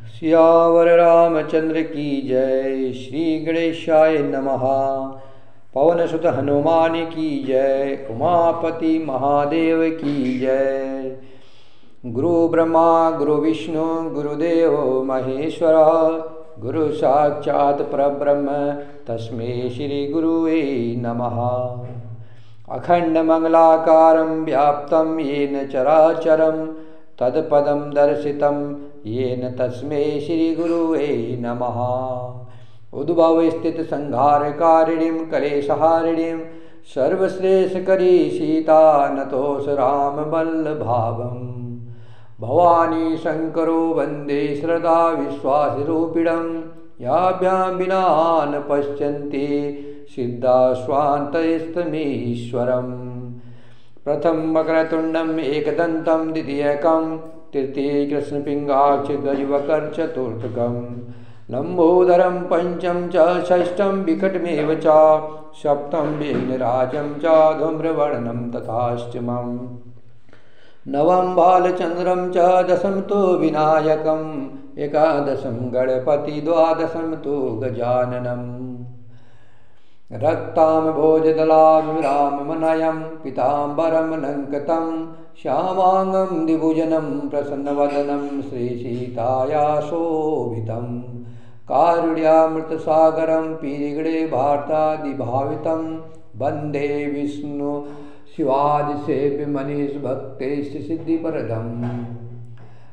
सियावर रामचंद्र की जय। श्री गणेशाय नमः। पवन सुत हनुमान की जय। उमापति महादेव की जय। गुरु ब्रह्मा गुरु विष्णु गुरुदेव महेश्वर, गुरु साक्षात् परब्रह्म तस्मै श्री गुरुवे नमः। अखंड मंगलाकारं व्याप्तं येन चराचरं तत्पदं दर्शितं येन तस्मै श्री गुरुवे नमः। उद्भव स्थित संहारकारिणीं कलेशहारिणीं सर्वश्रेष्ठकरी सीता नतोऽस राम वल्लभावम्। भवानी शंकरो वंदे श्रद्धा विश्वासरूपिणं, याभ्यां विना न पश्यन्ति सिद्धा स्वान्तस्तमीश्वरम्। प्रथम वक्रतुंडम एकदंतं द्वितीयकं तृतीय कृष्णपिंगाक्ष गजवकर चतुर्थकं, लंबोदरं पंचम च षष्ठं विकटमेव च सप्तम विघ्नराजं च धूम्रवर्णं तथाष्टमम्। नवम बालचंद्रम च दशम तो विनायकम, एकादशम गणपति द्वादशम तो गजाननम। रक्ताम भोजदलाभिराममनयं पीताम्बरम लंकतं, श्यामांगं द्विभुजनं प्रसन्नवदनं श्रीसीताया शोभितं। कारुण्यामृतसागरं पीरिगणे भारतादिभावितं, वन्दे विष्णु शिवादिसेव्य मनीष भक्तेश्च सिद्धिप्रदम्।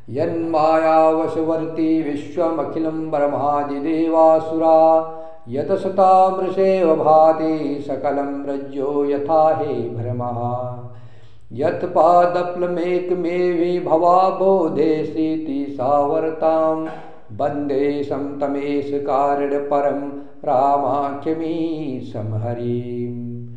यन्मायावशवर्ती विश्वमखिलं ब्रह्मादिदेवासुरा, यतसतामृषेव भाति सकलं रज्जो यथा हे भ्रमः। यत्पादप्लमेकमेवि भवाबोधेसीति सावर्तां, वन्दे समतमेश कारणपरं रामाख्यमीशं हरिम्।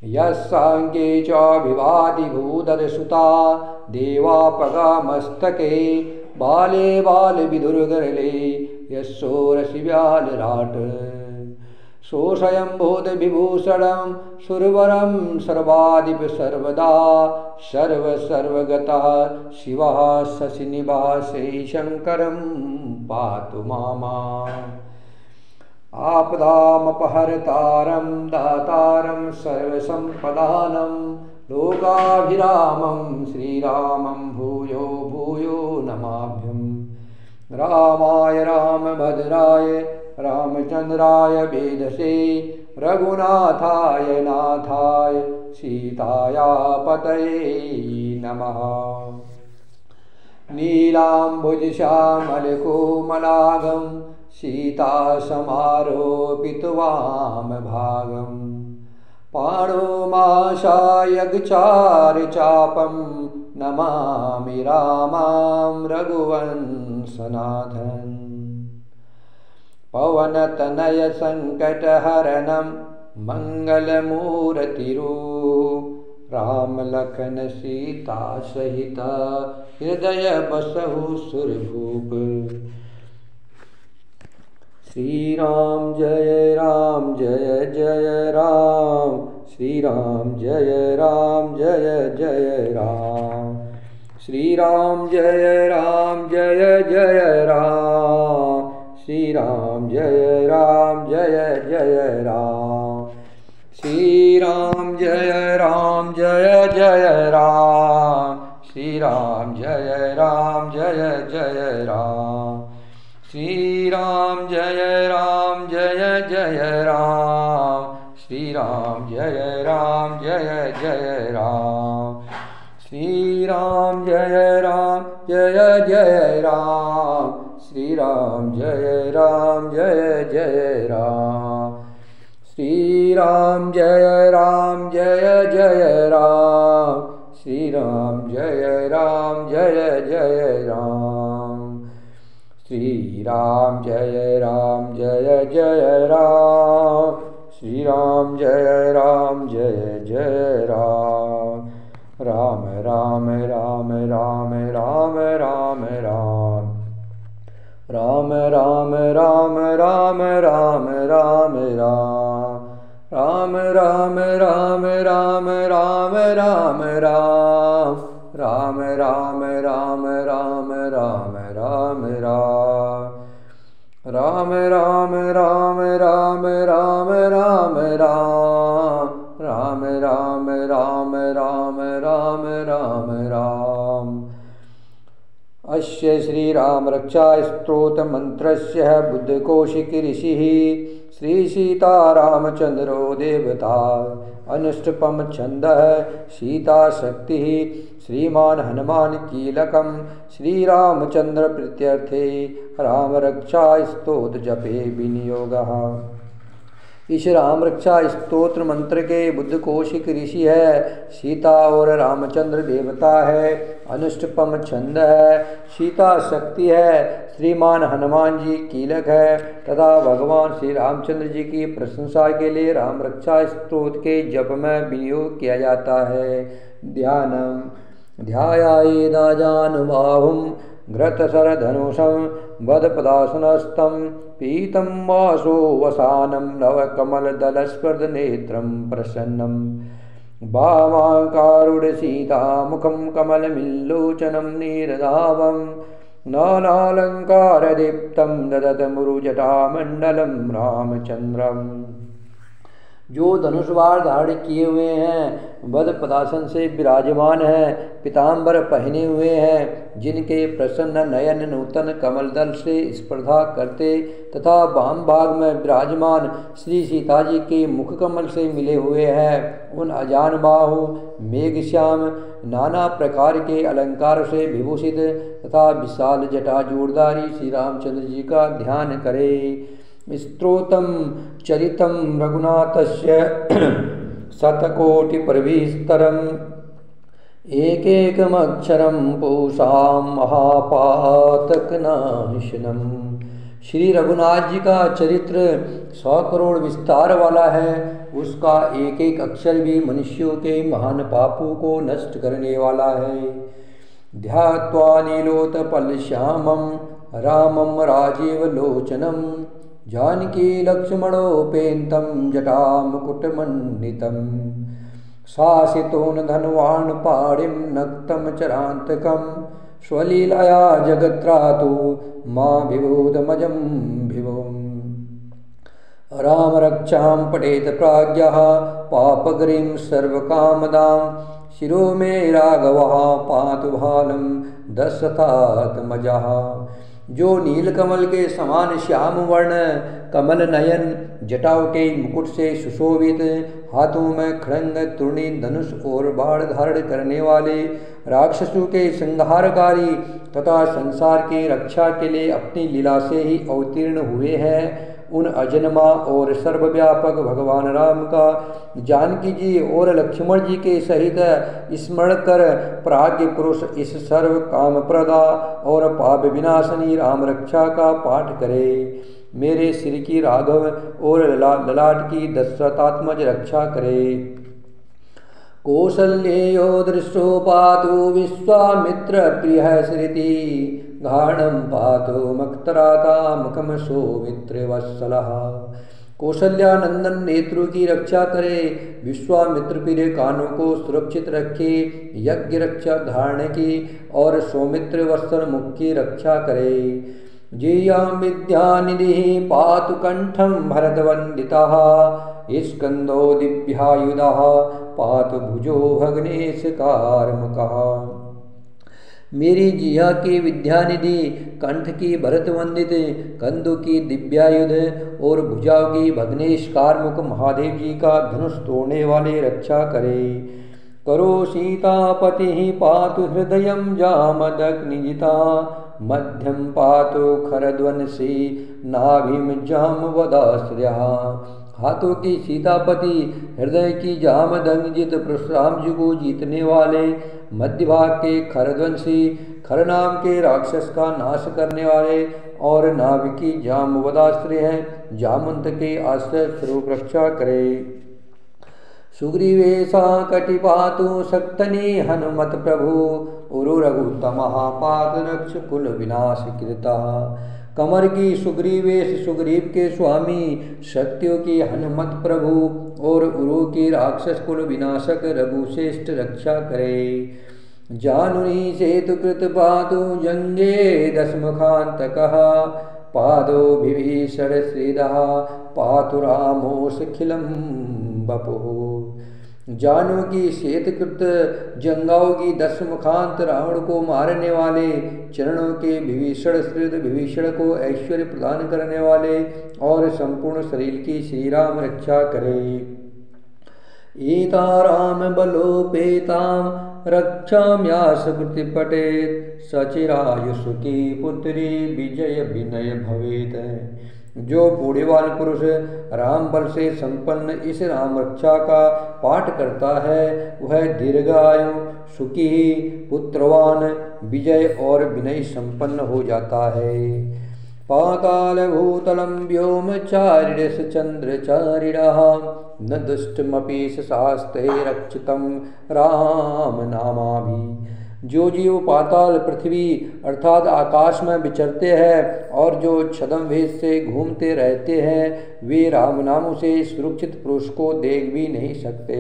यस्साङ्गे चाभिवादि भूधरसुता देवापगामस्तके, बाले बालविधुर्गरले यशोरसिव्यालराट। सोऽयं बोधविभूषणं सुरवरं सर्वाधिप सर्वदा, सर्वगतः शिवः शशिनिवासे शङ्करं पातु माम्। आपदामपहर्तारं दातारं सर्वसम्पदानं, लोकाभिरामं श्रीरामं भूयो भूयो नमाभ्यम्। रामाय रामभद्राय रामचंद्राय वेदसे, रघुनाथाय नाथाय सीताया पतये नमः। नीलाम्बुजश्यामलकोमलागं सीतासमारोपितवामभागं, पाणोमाशायगचारचापं नमामि रामां रघुवंशनाथम्। पवनतनय संकटहरणं मंगलमूर्तिरूप, राम लखन सीता सहित हृदय बसहु सुरभूप। श्री राम जय जय राम, श्री राम जय जय राम। श्री राम जय जय राम, श्री राम जय जय राम। श्री राम जय जय राम, श्री राम जय जय राम। श्री राम जय जय राम, श्री राम जय जय राम। श्री राम जय जय राम, श्री राम जय जय राम। श्री राम जय जय राम, श्री राम जय जय राम। श्री राम जय जय राम, श्री राम जय जय राम। राम राम राम राम राम राम राम, राम राम राम राम राम राम राम, राम राम राम राम राम राम राम, राम राम राम राम राम राम राम। राम राम राम राम राम राम राम राम राम राम राम राम राम राम। अस्य श्रीरामरक्षास्तोत्रमन्त्रस्य बुद्धकौशिकी ऋषिः श्रीसीतारामचन्द्रो देवता। अनुष्टुपं छन्दः सीताशक्तिः श्रीमान् हनुमान् कीलकं श्रीरामचन्द्र प्रीत्यर्थे रामरक्षास्तोत्र जपे विनियोगः। इस राम रक्षा स्तोत्र मंत्र के बुद्ध कौशिक ऋषि है, सीता और रामचंद्र देवता है, अनुष्टुपम छंद है, सीता शक्ति है, श्रीमान हनुमान जी कीलक है तथा भगवान श्री रामचंद्र जी की प्रशंसा के लिए राम रक्षा स्तोत्र के जप में विनियोग किया जाता है। ध्यानम ध्यायानुबाहुं घृतसरधनुषं वदपदासनस्थं पीतं वासो वसानं नवकमलदलस्पर्धनेत्रं प्रसन्नं वामाकारुणसीतामुखं कमलमिल्लोचनं नीरदावं नानालङ्कारदीप्तं ददतमुरुजटामण्डलं रामचन्द्रम्। जो धनुषवार धारण किए हुए हैं, वध पदासन से विराजमान है, पीताम्बर पहने हुए हैं, जिनके प्रसन्न नयन नूतन कमल दल से स्पर्धा करते तथा वाम भाग में विराजमान श्री सीता जी के मुख कमल से मिले हुए हैं, उन अजान बाहु मेघश्याम नाना प्रकार के अलंकार से विभूषित तथा विशाल जटा जोरदारी श्री रामचंद्र जी का ध्यान करे। स्तोत्रम चरितम रघुनाथस्य शतकोटिप्रविस्तरम् एकैकमक्षरं पूषां महापातकनाशनम्। श्री रघुनाथ जी का चरित्र 100 करोड़ विस्तार वाला है, उसका एक एक अक्षर भी मनुष्यों के महान पापों को नष्ट करने वाला है। ध्यात्वा नीलोत्पलश्यामं रामं राजीवलोचनं जानकी लक्ष्मणोपेतं जटामुकुटमण्डितं शासितोन धनवान् पाणिं नक्तं चरान्तकं स्वलीलया जगत्रातु मां विबोधमजं विभुम्। राम रक्षां पठेत प्राज्ञः पापगरीं सर्वकामदां शिरो मे राघवः पातु भालं दशरथात्मजः। जो नीलकमल के समान श्याम वर्ण कमल नयन जटाओं के मुकुट से सुशोभित, हाथों में खड़ंग तुर्णी धनुष और बाण धारण करने वाले, राक्षसों के संहारकारी तथा संसार की रक्षा के लिए अपनी लीला से ही अवतीर्ण हुए हैं, उन अजन्मा और सर्वव्यापक भगवान राम का जानकी जी और लक्ष्मण जी के सहित स्मरण कर प्राज्ञ पुरुष इस सर्व काम प्रदा और पाप विनाशनी राम रक्षा का पाठ करे। मेरे सिर की राघव और ललाट की दशरथात्मज रक्षा करे। कौसल्यो दृष्टो पातु विश्वामित्र प्रिय श्रुति घाणम पातु मक्तराता मुखम सौमित्र वत्सलः। कौशल्यानंदन नेत्रों की रक्षा करे, विश्वामित्र प्रिय कानों को सुरक्षित रखे, यज्ञ रक्षा धारण की और सौमित्र वत्सल मुख की रक्षा करे। जेयां विद्यानिधि पातु कंठम भरतवंदितः स्कंदो दिव्यायुधः पातु भुजो भग्नेश कार्मुकः। मेरी जिया की विद्यानिधि कंठ की भरत वंदित कंधों की दिव्यायुध और भुजाओं की भग्नेश कार्मुक महादेव जी का धनुष तोड़ने वाले रक्षा करे। करो सीतापति पातु हृदय जामदग्निजिता मध्यम पातु खरध्वंसी नाभिम जामवदाश्रयः। हाथों की सीतापति हृदय की जामदग्निजित परशुराम जी को जीतने वाले, मध्य भाग के खरध्वंसी खर नाम के राक्षस का नाश करने वाले और नाभि की जामवदाश्रय है, जामंत के आश्रय स्वरूप रक्षा करे। सुग्रीवेशा कटिपातु शक्तनी हनुमत प्रभु उरु रघुत्तमः पात रक्ष कुल विनाश कृता। कमर की सुग्रीवेश सुग्रीव के स्वामी, शक्तियों की हनुमत प्रभु और उरु की राक्षस कुल विनाशक रघुश्रेष्ठ रक्षा करे। जानुनी सेतु कृत पातु जंगे दशमुखांतकः पादो विभीषण श्रीदः पातु रामोऽखिलं वपुः। जानू की श्वेतकृत जंगाओं की 10 मुखांत रावण को मारने वाले, चरणों के विभीषण श्रीद विभीषण को ऐश्वर्य प्रदान करने वाले और संपूर्ण शरीर की श्री राम रक्षा करे। एता राम बलोपेतां रक्षाम्यास प्रतिपटेत सचिरायुषुकी पुत्री विजय विनय भवेत। जो बूढ़ेवाल पुरुष राम बल से संपन्न इस राम रक्षा का पाठ करता है वह दीर्घायु सुखी पुत्रवान विजय और विनय संपन्न हो जाता है। पाताल भूतलं व्योमचारिणस चंद्रचारिणः न दुष्टमपि शास्त्रे रक्षितं राम नामाभि। जो जीव पाताल पृथ्वी अर्थात आकाश में विचरते हैं और जो छद्म भेद से घूमते रहते हैं वे राम नामों से सुरक्षित पुरुष को देख भी नहीं सकते।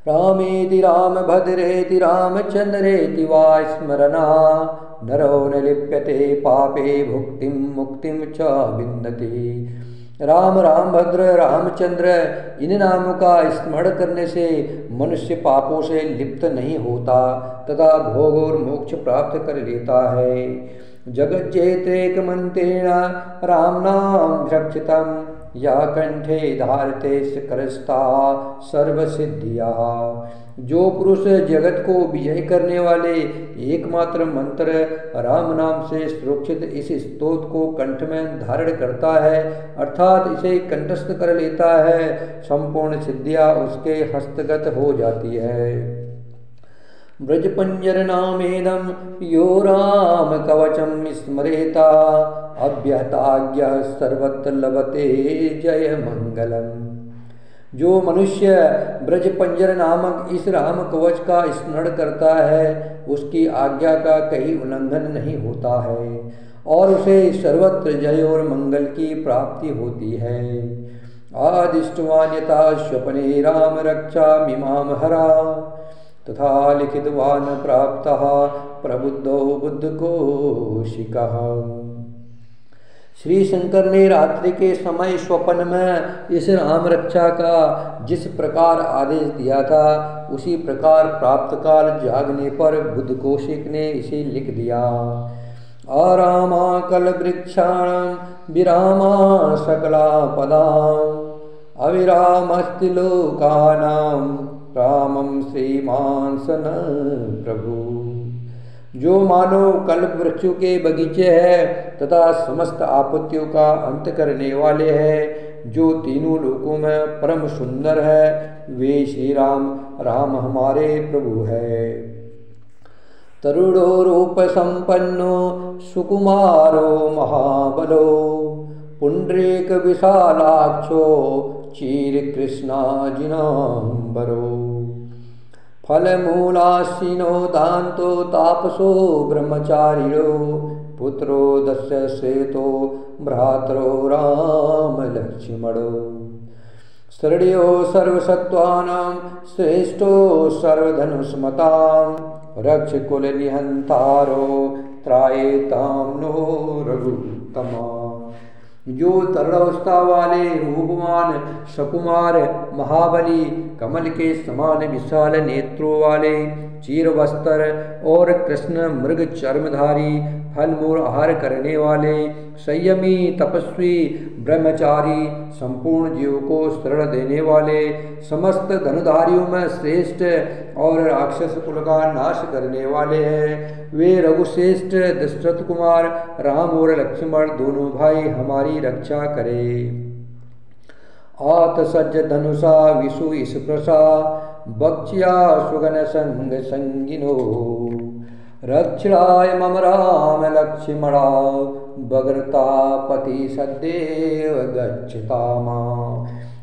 रामेति राम भद्रेति रामचंद्रेति वा स्मरणा नरो न लिप्यते पापे भुक्तिं मुक्तिं च विन्दति। राम राम भद्र रामचंद्र इन नामों का स्मरण करने से मनुष्य पापों से लिप्त नहीं होता तथा भोग और मोक्ष प्राप्त कर लेता है। जगज्जेत्रेक मंत्रेण राम नाम रक्षितम या कंठे धारते करस्ता सर्वसिद्धिया। जो पुरुष जगत को विजय करने वाले एकमात्र मंत्र राम नाम से सुरक्षित इस स्तोत्र को कंठ में धारण करता है अर्थात इसे कंठस्थ कर लेता है संपूर्ण सिद्धियां उसके हस्तगत हो जाती है। ब्रजपंजर नामेदं यो राम कवचम स्मरेता अभ्यताज्ञ सर्वत्र लभते जय मंगलम। जो मनुष्य ब्रजपंजर नामक इस राम कवच का स्मरण करता है उसकी आज्ञा का कहीं उल्लंघन नहीं होता है और उसे सर्वत्र जय और मंगल की प्राप्ति होती है। आदिष्टवान्यता स्वप्ने राम रक्षा मिमाम हरा तथा लिखितवान प्राप्तः प्रबुद्धो बुद्ध कोशिकः। श्री शंकर ने रात्रि के समय स्वप्न में इस राम रक्षा का जिस प्रकार आदेश दिया था उसी प्रकार प्राप्त काल जागने पर बुद्ध कौशिक ने इसे लिख दिया। आरामा कल वृक्षाणां विरामा सकला पदां अविरामस्ति लोकानां रामं श्रीमान सन प्रभु। जो मानो कल्प वृक्षों के बगीचे हैं तथा समस्त आपत्तियों का अंत करने वाले हैं, जो तीनों लोकों में परम सुंदर है वे श्री राम राम हमारे प्रभु है। तरुणो रूप संपन्नो सुकुमारो महाबलो पुंडरीक विशालाक्षो चीर कृष्णाजिनांबरो। फलमूलासीनो दान्तो तापसो ब्रह्मचारिणो पुत्रो दस्य श्रेतो भ्रातरो राम लक्ष्मणो। शरण्यो सर्वसत्त्वानां श्रेष्ठो सर्वधनुष्मतां रक्षकुल निहंतारो त्रायेतां नो रघुत्तमा। जो तरुणावस्था वाले रूपवान सकुमार महाबली कमल के समान विशाल नेत्रों वाले चीर वस्त्र और कृष्ण मृग चर्मधारी फलमूल आहार करने वाले संयमी तपस्वी ब्रह्मचारी संपूर्ण जीव को शरण देने वाले समस्त धनुधारियों में श्रेष्ठ और राक्षस कुल का नाश करने वाले हैं वे रघुश्रेष्ठ दशरथ कुमार राम और लक्ष्मण दोनों भाई हमारी रक्षा करे। आत सज्ज धनुषा विषु स्पृशा बक्ष्या सुगन संग संगिनो रक्षाय मम राम लक्ष्मणा बगरता पति सदैव गच्छतामा।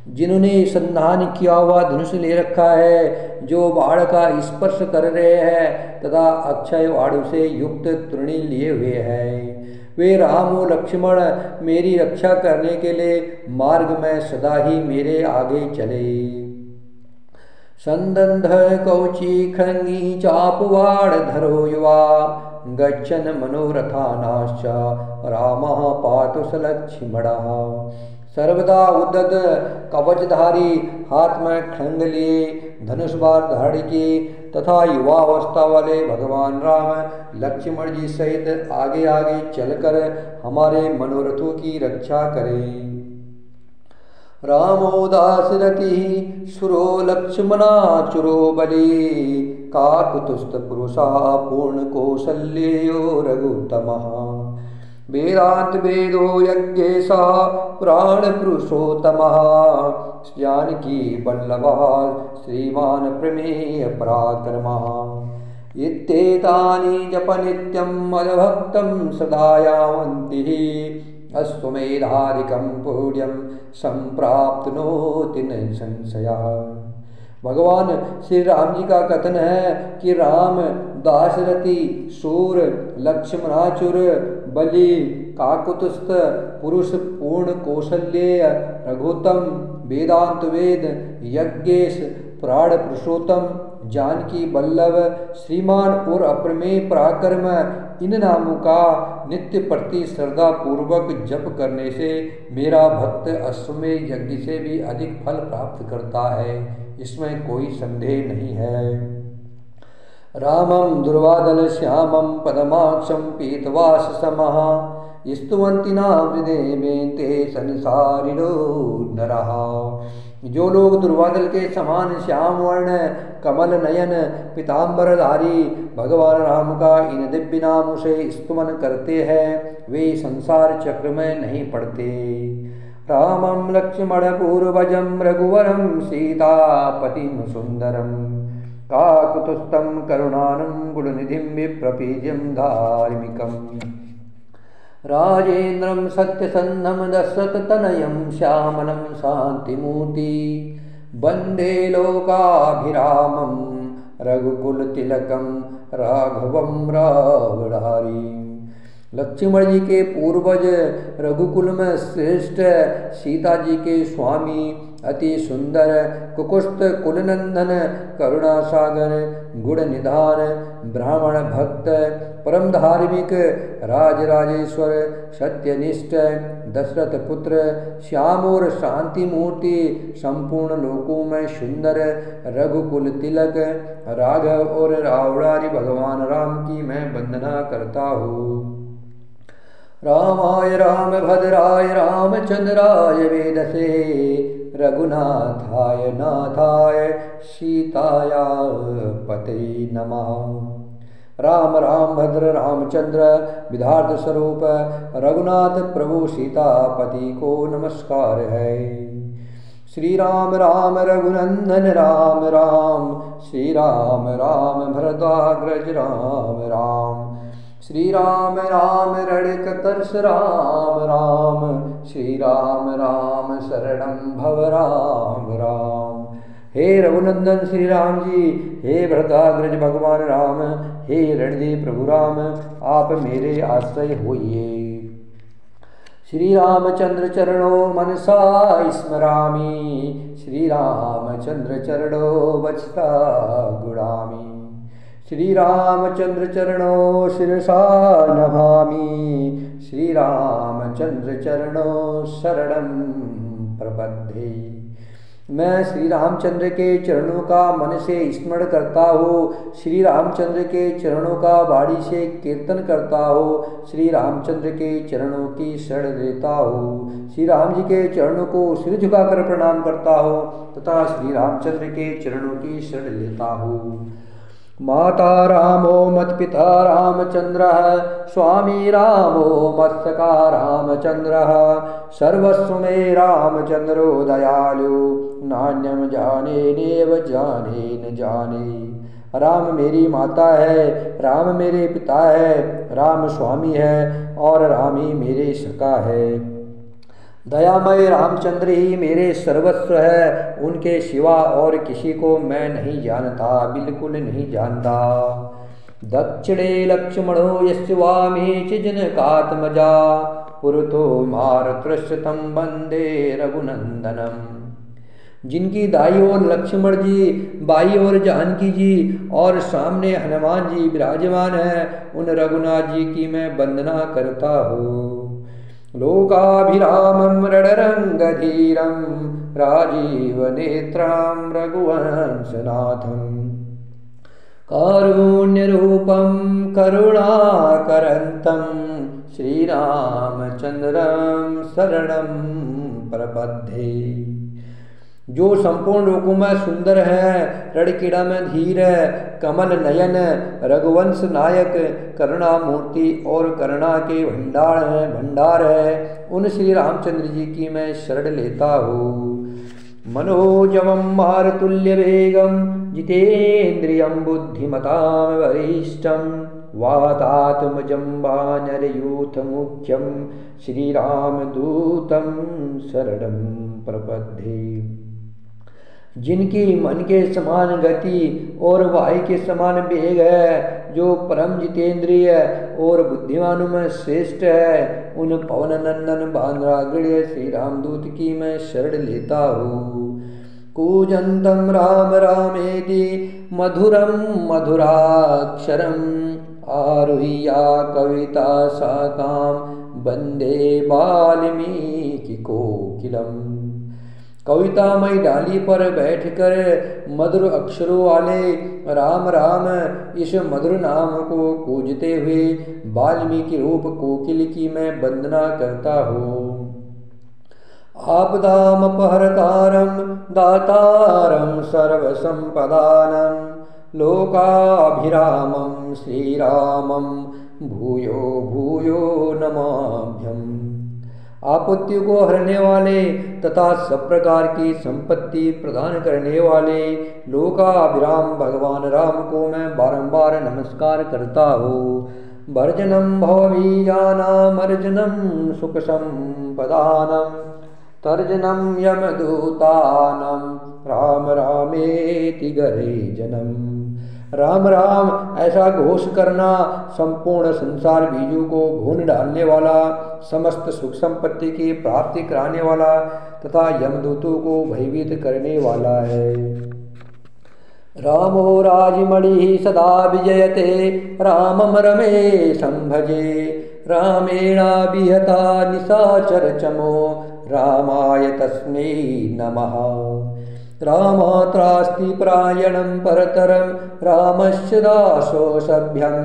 जिन्होंने संधान किया हुआ धनुष ले रखा है, जो बाण का स्पर्श कर रहे हैं तथा अक्षय वाणु से युक्त तृणी लिए हुए हैं, वे राम और लक्ष्मण मेरी रक्षा करने के लिए मार्ग में सदा ही मेरे आगे चले। संदंध कौची खंगी चापवाड़ धरो युवा गच्छन् मनोरथानाश्च रामः पातु स लक्ष्मणः। सर्वदा उद्दत कवचधारी, हाथ में खड्ग लिए, धनुष बाण धारण किए तथा युवावस्था वाले भगवान राम लक्ष्मण जी सहित आगे आगे चलकर हमारे मनोरथों की रक्षा करें। रामो दाशरथि सुरो लक्ष्मणाचुरो बली, काकुतुस्थ पुरुषा पूर्ण कौशल्यो रघुत्तमः। वेदांत वेदो यज्ञेशा पुराण पुरुषोत्तमः, जानकी वल्लभः श्रीमान प्रमेय पराक्रमः। इत्येतानि जप नित्यं मदभक्तं सदा यावन्ति, अश्वमेधादिकं पुण्यं संप्राप्नोति न संशयः। भगवान श्री राम जी का कथन है कि राम दाशरथी सूर लक्ष्मणाचुर बलि काकुतस्थ पुरुष पूर्ण कौशल्य रघुत्तम वेदांत वेद यज्ञेश पुराण पुरुषोत्तम जानकी वल्लभ श्रीमान और अप्रमेय पराक्रम, इन नामों का नित्य प्रति श्रद्धा पूर्वक जप करने से मेरा भक्त अश्वमेध यज्ञ से भी अधिक फल प्राप्त करता है, इसमें कोई संदेह नहीं है। रामं दुर्वादल श्यामं पदमाक्षं पीतवास समः, स्तुवन्ति नाम हृदय में ते संसारिणो नरः। जो लोग दुर्वादल के समान श्याम वर्ण कमल नयन पीताम्बरधारी भगवान राम का इन दिव्य नामों से स्तुमन करते हैं, वे संसार चक्र में नहीं पड़ते। रामं लक्ष्मण पूर्वजं रघुवरं सीतापतिं सुंदरं, काकुतस्थं करुणानं गुणनिधिं विप्रपीज्यं धार्मिकम्। राजेन्द्रं सत्यसन्धं दशरथतनयं श्यामलं शान्तिमूर्ति, वन्दे लोकाभिरामं रघुकुलतिलकं राघवं रावणारी। लक्ष्मण जी के पूर्वज रघुकुल में श्रेष्ठ सीता जी के स्वामी अति सुंदर कुकुस्त कुलनंदन करुणा सागर गुण निधान ब्राह्मण भक्त परम धार्मिक राजराजेश्वर सत्यनिष्ठ दशरथ पुत्र श्याम और शांति मूर्ति संपूर्ण लोकों में सुंदर रघुकुल तिलक राघव और रावणारी भगवान राम की मैं वंदना करता हूँ। रामाय रामभद्राय रामचंद्राय वेदसे, रघुनाथाय नाथाय सीताया पते नमः। राम राम भद्र रामचंद्र विधार्थ स्वरूप रघुनाथ प्रभु सीतापति को नमस्कार है। श्री राम राम रघुनंदन राम राम, श्री राम राम भरद्वाग्रज राम राम, श्री राम राम रणकतर्ष राम राम, श्री राम राम शरणं भव राम राम। हे रघुनंदन श्री राम जी, हे भरद्वाग्रज भगवान राम, हे रणदीप प्रभु राम, आप मेरे आश्रय होइए। श्री रामचंद्र चरणों मनसा स्मरामि, श्री रामचंद्र चरणों वचसा गुणामि, श्री रामचंद्र चरणों शिरसा नभामि, श्री रामचंद्र चरणों शरणं प्रपद्ये। मैं श्री रामचंद्र के चरणों का मन से स्मरण करता हूँ, श्री रामचंद्र के चरणों का वाणी से कीर्तन करता हूँ, श्री रामचंद्र के चरणों की शरण लेता हूँ, श्री राम जी के चरणों को सिर झुकाकर प्रणाम करता हूँ तथा श्री रामचंद्र के चरणों की शरण लेता हूँ। माता रामो मत्पिता रामचंद्रः, स्वामी रामो मत्सखा रामचंद्रः, सर्वस्व मे रामचंद्रो दयालु, नान्यम जाने नेव जाने न जाने। राम मेरी माता है, राम मेरे पिता है, राम स्वामी है और राम ही मेरे सखा है। दयामय रामचंद्र ही मेरे सर्वस्व है, उनके सिवा और किसी को मैं नहीं जानता, बिल्कुल नहीं जानता। दक्षिणे लक्ष्मणो यस्वामी चिजनकात्मजा, पुरतो मारुतृष्टं वंदे रघुनंदनम। जिनकी दाई ओर लक्ष्मण जी, बाई ओर जानकी जी और सामने हनुमान जी विराजमान हैं, उन रघुनाथ जी की मैं वंदना करता हूँ। लोकाभिरामं रणरंगधीरं राजीव नेत्रं रघुवंशनाथं कारुण्यरूपं करुणाकरन्तं श्रीरामचन्द्रं शरणं प्रपद्ये। जो संपूर्ण लोकों में सुंदर है, रणक्रीड़ा में धीर है, कमल नयन, रघुवंश नायक, करुणा मूर्ति और करुणा के भंडार है, उन श्री रामचंद्र जी की मैं शरण लेता हूँ। मनोजवं मारुतुल्य वेगं जितेन्द्रियं बुद्धिमतां वरिष्ठं वातात्मजं वानरयूथ मुख्यं श्रीरामदूतं शरणं प्रपद्ये। जिनकी मन के समान गति और वायु के समान वेग है, जो परम जितेंद्रिय और बुद्धिमानों में श्रेष्ठ है, उन पवन नंदन बानरागृह श्री रामदूत की मैं शरण लेता हूँ। कूजंतम राम रामेति मधुरम मधुराक्षरम आरुह्या कविता साकाम वंदे वाल्मीकि कोकिलम। कवितामयी डाली पर बैठकर मधुर अक्षरों वाले राम राम इस मधुर नाम को पूजते हुए वाल्मीकि रूप कोकिल की मैं वंदना करता हूँ। आपदामपहर्तारं दातारं सर्वसंपदानं लोकाभिरामं श्रीरामं भूयो भूयो नमाम्यहम्। आपत्तियों को हरने वाले तथा सब प्रकार की संपत्ति प्रदान करने वाले लोकाभिराम भगवान राम को मैं बारंबार नमस्कार करता हूँ। भर्जनम भवबीजानामर्जनम सुख संपदानम तर्जनम यमदूतानम राम रामेति गरे जनम। राम राम ऐसा घोष करना संपूर्ण संसार बीजों को भून डालने वाला, समस्त सुख संपत्ति की प्राप्ति कराने वाला तथा यमदूतों को भयभीत करने वाला है। रामो राजमणि सदा विजयते रामं रमेशं भजे। रामेणाभिहता निशाचरचमो रामाय तस्मै नमः। रामात्रास्ति प्रायणं परतरं रामस्य दासो सभ्यं।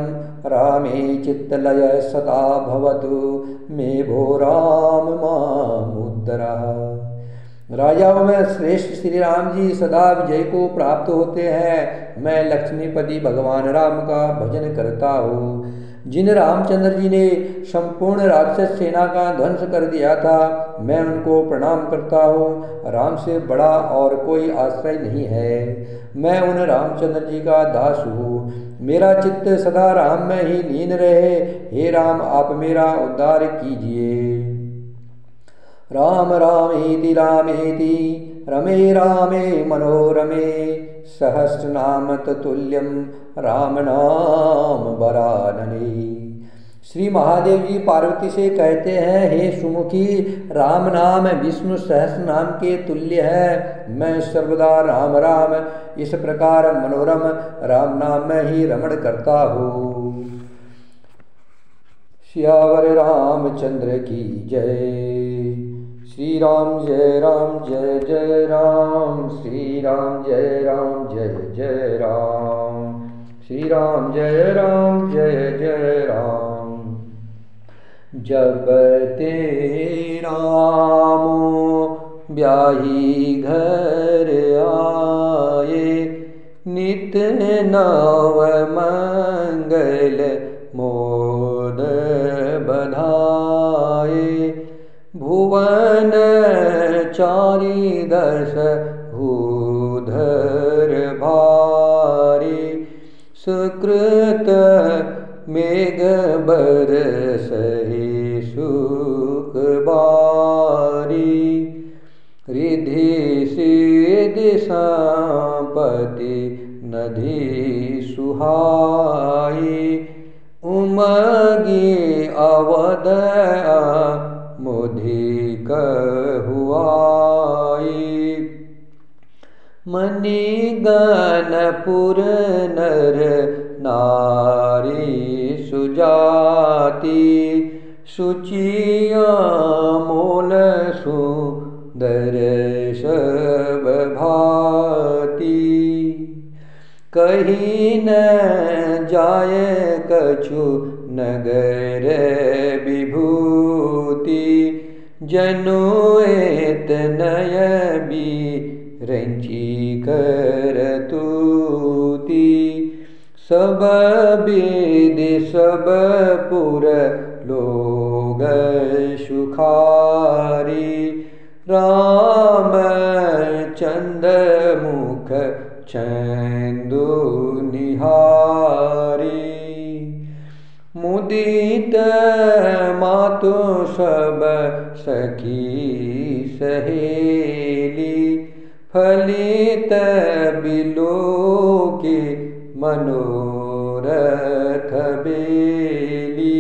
रामे चित्तलय सदा भवतु मे भो राम मामुद्धरः। राजाओं में श्रेष्ठ श्री राम जी सदा विजय को प्राप्त होते हैं। मैं लक्ष्मीपति भगवान राम का भजन करता हूँ। जिन रामचंद्र जी ने संपूर्ण राक्षस सेना का ध्वंस कर दिया था, मैं उनको प्रणाम करता हूँ। राम से बड़ा और कोई आश्रय नहीं है। मैं उन रामचंद्र जी का दास हूँ। मेरा चित्त सदा राम में ही लीन रहे। हे राम, आप मेरा उद्धार कीजिए। राम रामेति रामेति रमे रामे मनोरमे सहस्रनाम ततुल्यम राम नाम वरानने। श्री महादेव जी पार्वती से कहते हैं, हे सुमुखी, राम नाम विष्णु सहस्र नाम के तुल्य है। मैं सर्वदा राम राम इस प्रकार मनोरम राम नाम में ही रमण करता हूँ। सियावर रामचंद्र की जय। श्री राम जय जय राम। श्री राम जय जय राम। श्री राम जय जय राम। जब ते रामो ब्याही घर आए, नित नव मंगल मोद बधाए। भुवन चारि दश भूधर भारी, सुकृत मेघ बरसहि सुख बारी। रिधि सिद्धि संपत्ति नदी सुहाई, उमगी अवध मुधि कहुआई। मणि गणपुर नर नारी सुजाति शुचिया मोल सुंदर सब भाति कहीं न जाय कछु नगर विभूति जनु एत नय बिरंची करतूति सब विधि सब पुर लोग सुखारी राम चंद मुख चंदु निहारी मुदित मातु सब सखी सहेली फलित बिलो के मनोरथ बेली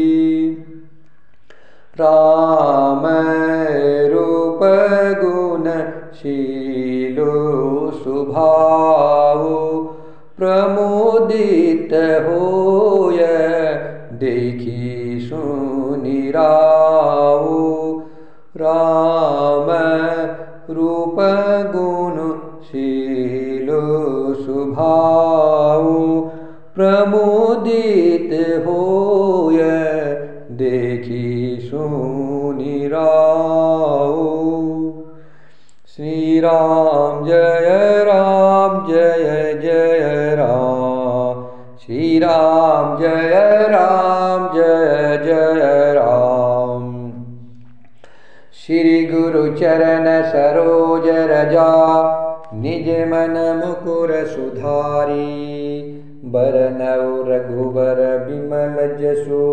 राम रूप गुण शीलो सुभाव प्रमोदित होय देखी सुनि राव राम रूप गुण शीलो सुभाव प्रमोदित होय देखी सुनि राव श्री राम जय जय राम श्री राम जय राम श्री गुरु चरण सरोज रजा निज मन मुकुर सुधारी बरनौ रघुबर बिमल जसु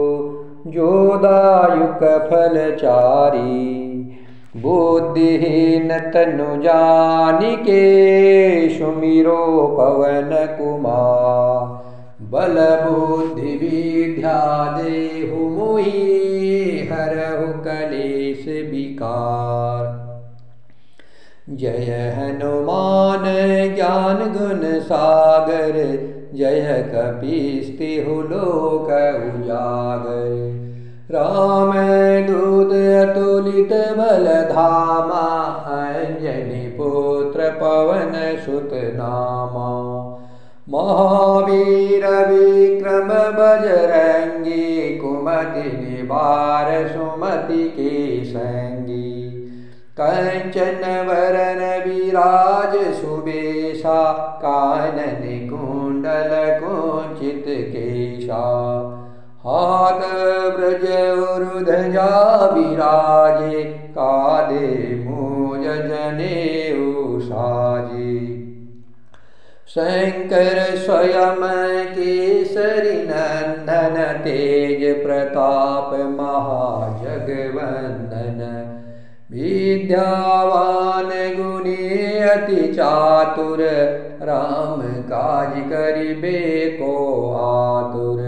जोदायुक फलचारी बुद्धिहीन तनु जानिके सुमिरो पवन कुमार बल बुद्धि विद्या देहु मोहि हरहु कलेश विकार जय हनुमान ज्ञान गुण सागर जय कपीस्तिहु लोक उजागर राम दूत अतुलित बल धामा अंजनी पुत्र पवन सुत नामा महावीर विक्रम बजरंगी कुमति निवार सुमति के संगी कंचन वरन विराज सुबेशा कानन कुंडल कुंचित केशा हाथ ब्रज ध्वजा विराजे कादे मूज जनेऊ साजे शंकर स्वयं केसरी नंदन तेज प्रताप महाजगवंदन विद्यावान गुणी अति चातुर राम काज करिबे को आतुर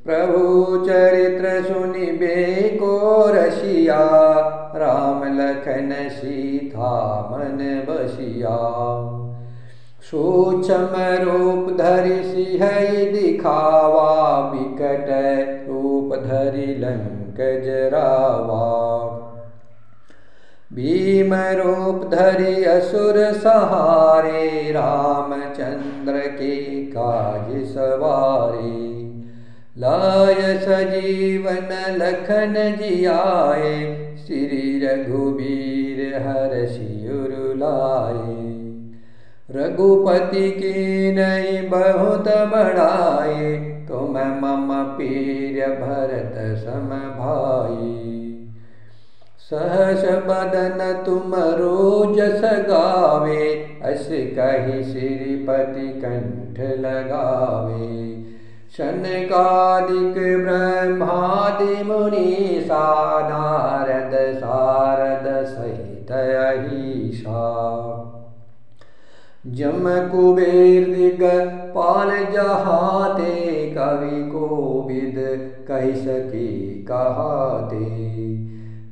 प्रभु चरित्र सुनिबे को रसिया राम लखन सीता मन बसिया सूक्ष्म रूप धरि सिंहई दिखावा विकट रूप धरि लंक जरावा भीम रूप धरि असुर सहारे रामचंद्र के काज सवारे लाय सजीवन लखन जियाए श्री रघुबीर हरषि उर लाए रघुपति की नई बहुत बढ़ाए तुम मम प्रिय भरत सम भाई सहस बदन तुम रोजस गावे अस कहि श्रीपति कंठ लगावे शनकादिक ब्रह्मादि मुनीसा नारद सारद सहित अहीसा जम कुबेर दिगपाल जहाते कवि कोविद कहि सके कहाते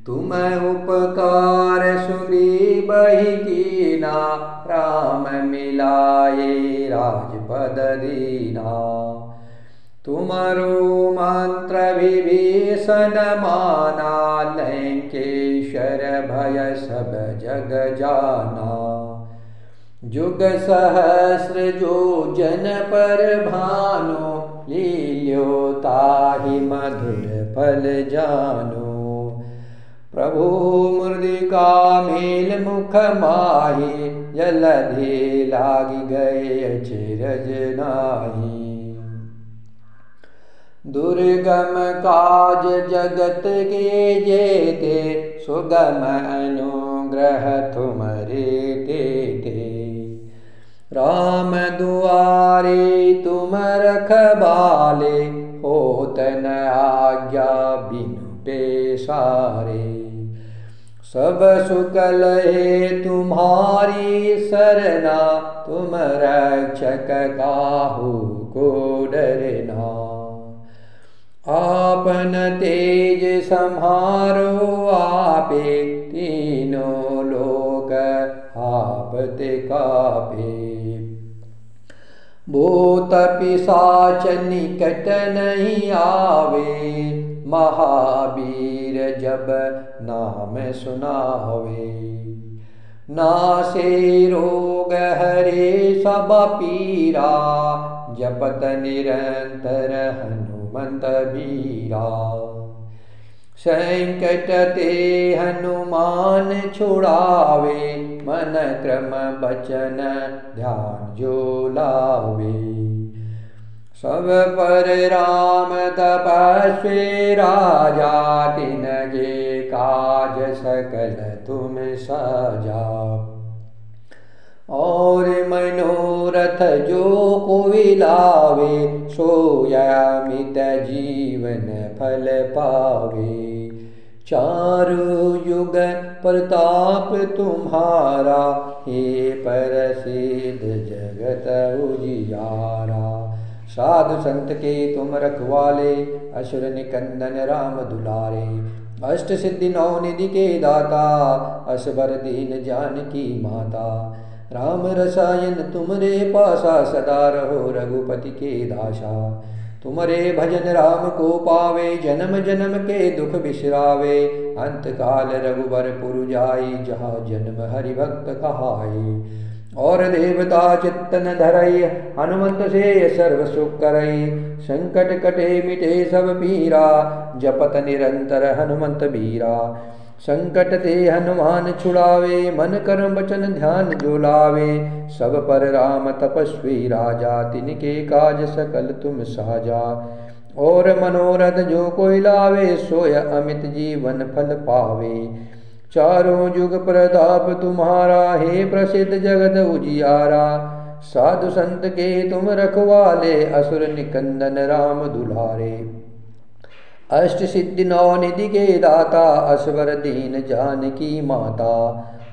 तुम उपकार सुग्रीव ही कीना, राम मिलाए राजपद दीना। तुमरो मंत्र विभीषण माना, लंकेश्वर भय सब जग जाना। जुग सहस्र जो जन पर भानो, लील्यो ताहि मधुर फल जानो। प्रभु मुद्रिका मेल मुख माहि, जलधि लागी गए अचरज नाहि। दुर्गम काज जगत के जेते, सुगम अनुग्रह तुमरे तेते। राम दुआरे तुम रखवाले, होत न आज्ञा बिनु पेसारे। सब सुख लहे तुम्हारी सरना, तुम रक्षक काहू को डरना। आपन तेज सम्हारो आपे, तीनों लोक आपते कापे। भूत पिशाच निकट नहीं आवे, महावीर जब नाम सुनावे। नासे रोग हरे सब पीरा, जपत निरंतर हनुमंत बीरा। संकट ते हनुमान छुड़ावे, मन क्रम बचन ध्यान जो लावे। सब पर राम तपस्वी राजा, तिनके काज सकल तुम साजा। और मनोरथ जो कोई लावे, सोय अमित जीवन फल पावे। चारु युग प्रताप तुम्हारा, हे प्रसिद्ध जगत उजियारा। साधु संत के तुम रखवाले, असुर निकंदन राम दुलारे। अष्ट सिद्धि नौ निधि के दाता, असबर दीन जानकी माता। राम रसायन तुमरे पासा, सदा रहो रघुपति के दासा। तुमरे भजन राम को पावे, जन्म जन्म के दुख बिसरावे। अंत काल रघुबर पुर जाई, जहाँ जन्म हरि भक्त कहाई। और देवता चित्तन धरई, हनुमंत से सर्व सुख करई। संकट कटे मिटे सब पीरा, जपत निरंतर हनुमंत बीरा। संकट ते हनुमान छुड़ावे, मन कर्म वचन ध्यान जो लावे। सब पर राम तपस्वी राजा, तिनके काज सकल तुम साजा। और मनोरथ जो कोई लावे, सोय अमित जीवन फल पावे। चारों युग प्रताप तुम्हारा, हे प्रसिद्ध जगत उजियारा। साधु संत के तुम रखवाले, असुर निकंदन राम दुलारे। अष्ट सिद्धि नौ निधि के दाता, असवर दीन जानकी माता।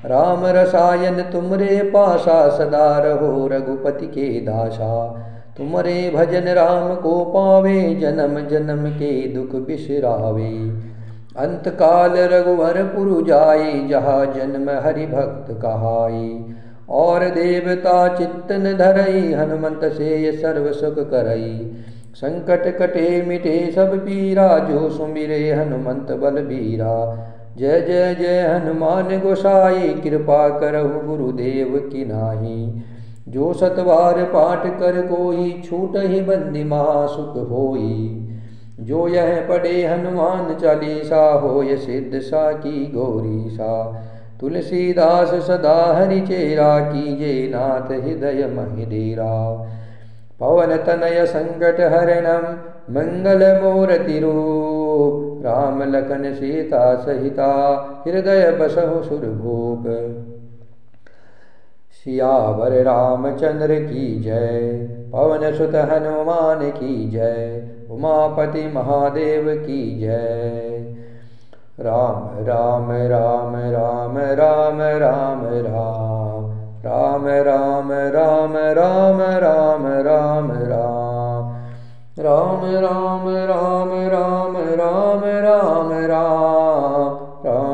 राम रसायन तुमरे पासा, सदा रहो रघुपति के दासा। तुमरे भजन राम को पावे, जन्म जन्म के दुख बिसरावे। अंत काल रघुवर पुर जाई, जहाँ जन्म हरि भक्त कहाई। और देवता चित्तन धरई, हनुमंत से सर्व सुख करई। संकट कटे मिटे सब पीरा, जो सुमिरे हनुमंत बलबीरा। जय जय जय हनुमान गोसाई, कृपा करहु गुरुदेव की नाही। जो सतवार पाठ कर कोई, छूट ही बंदी महासुख होई। जो यह पढ़े हनुमान चालीसा, होय सिद्ध सा की गौरी सा। तुलसीदास सदा हरि चेरा, कीजे नाथ हृदय महि डेरा। पवन तनय संकट हरणम, मंगल मूर्ति रूप। राम लखन सीता सहिता, हृदय बसहु सुरभूप। सियावर रामचंद्र की जय, पवन सुत हनुमान की जय। उमापति महादेव की जय। राम राम राम राम राम राम राम, राम राम राम राम राम राम राम, राम राम राम राम राम राम राम, राम